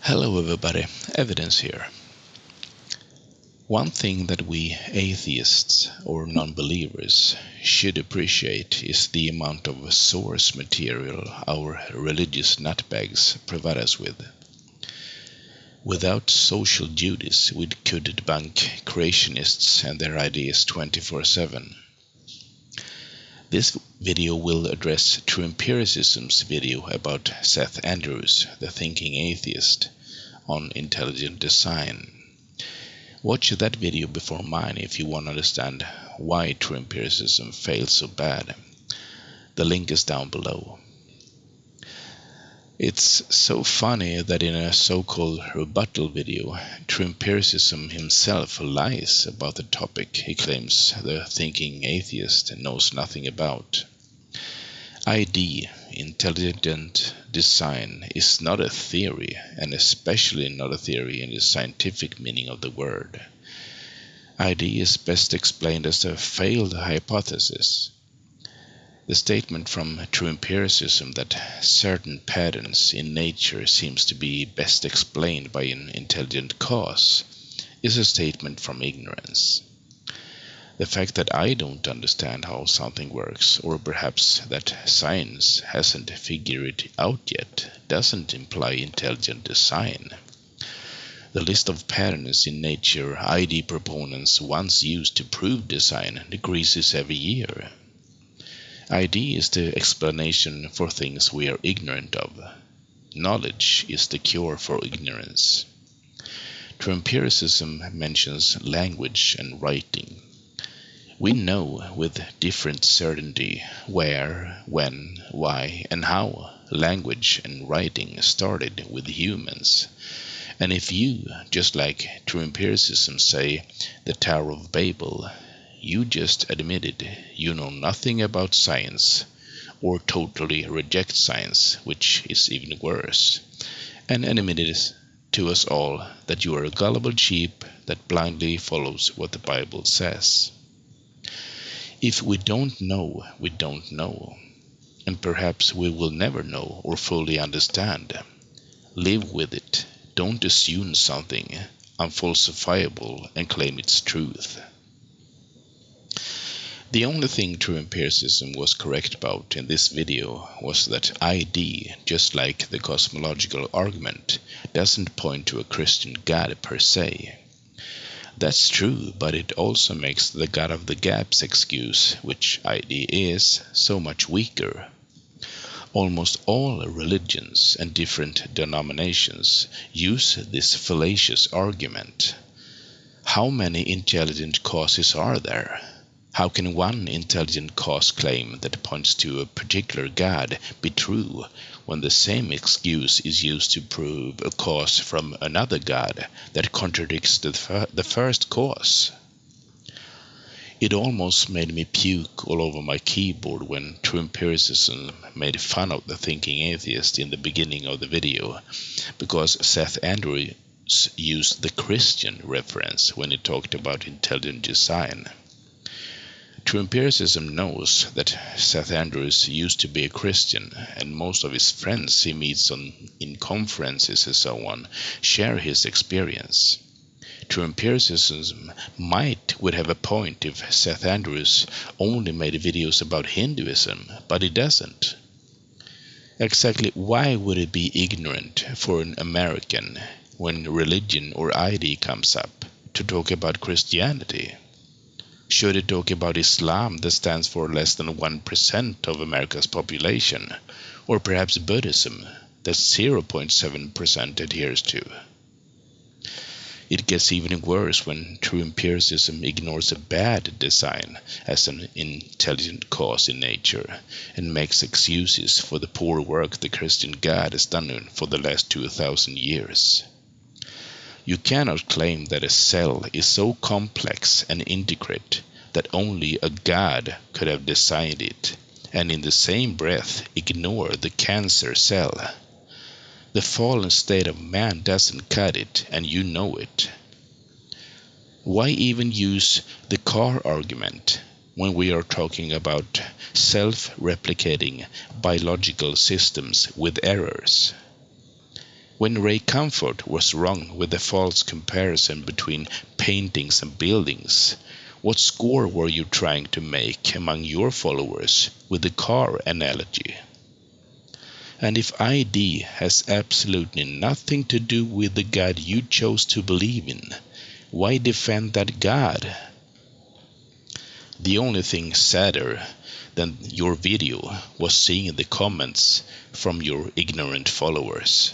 Hello everybody, Evidence here. One thing that we atheists or non-believers should appreciate is the amount of source material our religious nutbags provide us with. Without social duties, we could debunk creationists and their ideas 24/7. This video will address TrueEmpiricism's video about Seth Andrews, the thinking atheist, on intelligent design. Watch that video before mine if you want to understand why TrueEmpiricism fails so bad. The link is down below. It's so funny that in a so-called rebuttal video, TrueEmpiricism himself lies about the topic he claims the thinking atheist knows nothing about. ID, intelligent design, is not a theory, and especially not a theory in the scientific meaning of the word. ID is best explained as a failed hypothesis. The statement from TrueEmpiricism that certain patterns in nature seems to be best explained by an intelligent cause is a statement from ignorance. The fact that I don't understand how something works, or perhaps that science hasn't figured it out yet, doesn't imply intelligent design. The list of patterns in nature ID proponents once used to prove design decreases every year. ID is the explanation for things we are ignorant of. Knowledge is the cure for ignorance. TrueEmpiricism mentions language and writing. We know with different certainty where, when, why, and how language and writing started with humans. And if you, just like TrueEmpiricism, say the Tower of Babel, you just admitted you know nothing about science, or totally reject science, which is even worse, and admitted to us all that you are a gullible sheep that blindly follows what the Bible says. If we don't know, we don't know, and perhaps we will never know or fully understand. Live with it. Don't assume something unfalsifiable and claim its truth. The only thing TrueEmpiricism was correct about in this video was that ID, just like the cosmological argument, doesn't point to a Christian God per se. That's true, but it also makes the God of the Gaps excuse, which ID is, so much weaker. Almost all religions and different denominations use this fallacious argument. How many intelligent causes are there? How can one intelligent cause claim that points to a particular God be true when the same excuse is used to prove a cause from another God that contradicts the first cause? It almost made me puke all over my keyboard when TrueEmpiricism made fun of the thinking atheist in the beginning of the video, because Seth Andrews used the Christian reference when he talked about intelligent design. TrueEmpiricism knows that Seth Andrews used to be a Christian, and most of his friends he meets in conferences and so on share his experience. TrueEmpiricism would have a point if Seth Andrews only made videos about Hinduism, but he doesn't. Exactly why would it be ignorant for an American, when religion or ID comes up, to talk about Christianity? Should it talk about Islam that stands for less than 1% of America's population, or perhaps Buddhism that 0.7% adheres to? It gets even worse when TrueEmpiricism ignores a bad design as an intelligent cause in nature and makes excuses for the poor work the Christian God has done for the last 2,000 years. You cannot claim that a cell is so complex and intricate that only a God could have designed it, and in the same breath ignore the cancer cell. The fallen state of man doesn't cut it, and you know it. Why even use the car argument when we are talking about self-replicating biological systems with errors? When Ray Comfort was wrong with the false comparison between paintings and buildings, what score were you trying to make among your followers with the car analogy? And if ID has absolutely nothing to do with the God you chose to believe in, why defend that God? The only thing sadder than your video was seeing the comments from your ignorant followers.